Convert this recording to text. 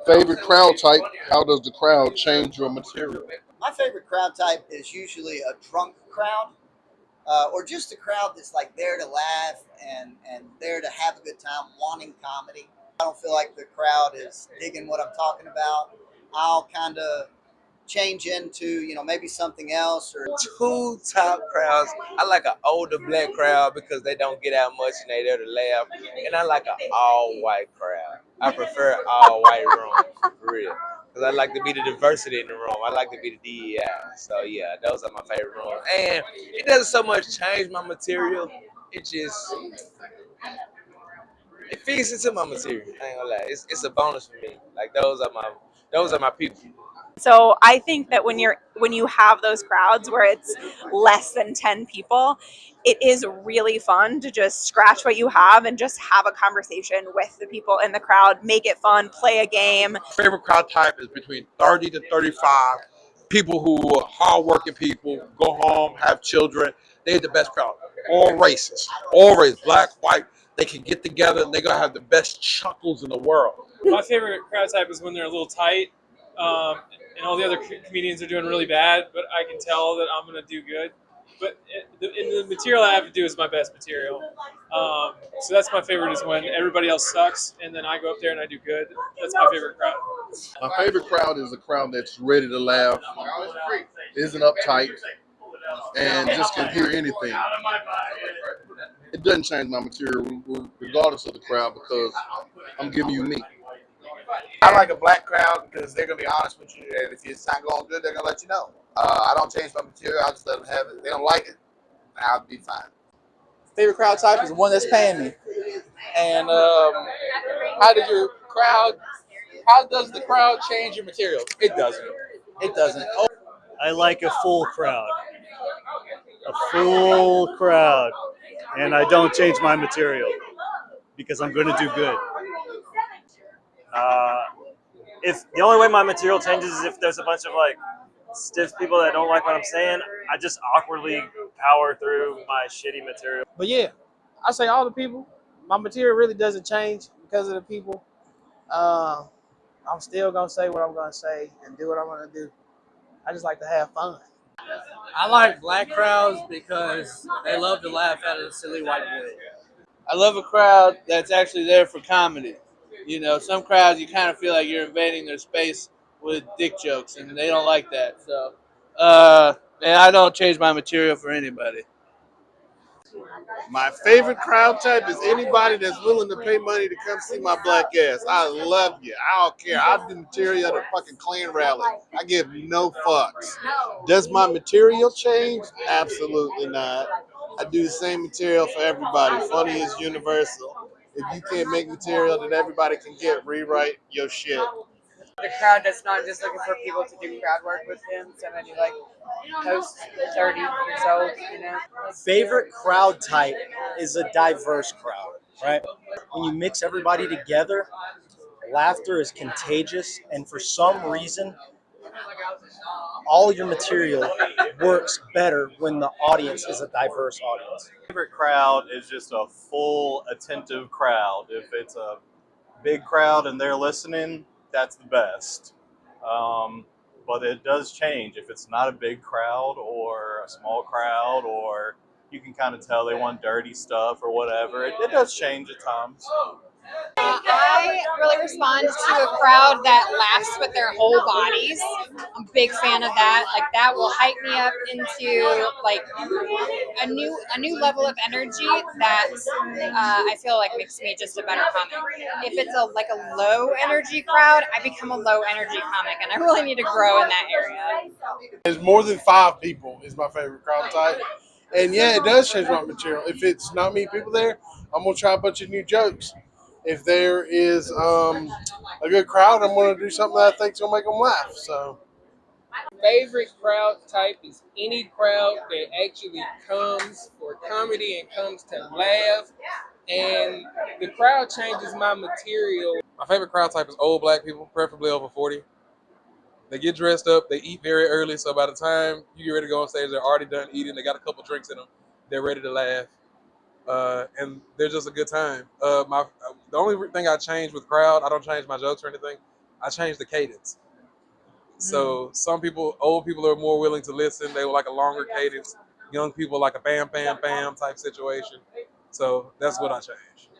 Favorite crowd type? How does the crowd change your material? My favorite crowd type is usually a drunk crowd, or just a crowd that's like there to laugh and there to have a good time, wanting comedy. I don't feel like the crowd is digging what I'm talking about. I'll kind of change into maybe something else or Two top crowds. I like an older black crowd because they don't get out much and they there to laugh. And I like an all white crowd. I prefer all white rooms, for real. Because I like to be the diversity in the room. I like to be the DEI. So yeah, those are my favorite rooms. And it doesn't so much change my material. It just it fits into my material. I ain't gonna lie. It's a bonus for me. Like those are my people. So I think that when you have those crowds where it's less than 10 people, it is really fun to just scratch what you have and just have a conversation with the people in the crowd, make it fun, play a game. Favorite crowd type is between 30 to 35. People who are hardworking people, go home, have children. They're the best crowd. All races, black, white. They can get together and they're going to have the best chuckles in the world. My favorite crowd type is when they're a little tight, and all the other comedians are doing really bad, but I can tell that I'm going to do good. But the material I have to do is my best material. So that's my favorite, is when everybody else sucks, and then I go up there and I do good. That's my favorite crowd. My favorite crowd is a crowd that's ready to laugh, isn't uptight, and just can hear anything. It doesn't change my material regardless of the crowd because I'm giving you me. I like a black crowd because they're gonna be honest with you, and if it's not going good, they're gonna let you know. I don't change my material; I just let them have it. If they don't like it, I'll be fine. Favorite crowd type is the one that's paying me. And how does your crowd? How does the crowd change your material? It doesn't. It doesn't. Oh, I like a full crowd. A full crowd. And I don't change my material because I'm going to do good. If the only way my material changes is if there's a bunch of like stiff people that don't like what I'm saying, I just awkwardly power through my shitty material. but yeah, I say all the people. My material really doesn't change because of the people. I'm still gonna say what I'm gonna say and do what I'm gonna do. I just like to have fun. I like black crowds because they love to laugh at a silly white boy. I love a crowd that's actually there for comedy. You know, some crowds you kind of feel like you're invading their space with dick jokes, and they don't like that. So, and I don't change my material for anybody. My favorite crowd type is anybody that's willing to pay money to come see my black ass. I love you. I don't care. I do material at a fucking Klan rally. I give no fucks. Does my material change? Absolutely not. I do the same material for everybody. Funny is universal. If you can't make material that everybody can get, rewrite your shit. The crowd that's not just looking for people to do crowd work with him. So then you like post 30 yourself, Favorite crowd type is a diverse crowd, right? When you mix everybody together, laughter is contagious, and for some reason, all your material works better when the audience is a diverse audience. Favorite crowd is just a full attentive crowd. If it's a big crowd and they're listening, that's the best. But it does change if it's not a big crowd or a small crowd, or you can kind of tell they want dirty stuff or whatever. It does change at times. I really respond to a crowd that laughs with their whole bodies. I'm a big fan of that. Like that will hype me up into like a new level of energy that I feel like makes me just a better comic. If it's a low energy crowd, I become a low energy comic, and I really need to grow in that area. There's more than 5 people is my favorite crowd type. And yeah, it does change my material. If it's not many people there, I'm going to try a bunch of new jokes. If there is a good crowd, I'm going to do something that I think's going to make them laugh. So, Favorite crowd type is any crowd that actually comes for comedy and comes to laugh, and the crowd changes my material. My favorite crowd type is old black people, preferably over 40. They get dressed up, they eat very early, so by the time you get ready to go on stage, they're already done eating, they got a couple drinks in them, they're ready to laugh, and they're just a good time. The only thing I change with crowd, I don't change my jokes or anything, I changed the cadence. So some people, old people are more willing to listen. They like a longer cadence. Young people like a bam, bam, bam type situation. So that's what I changed.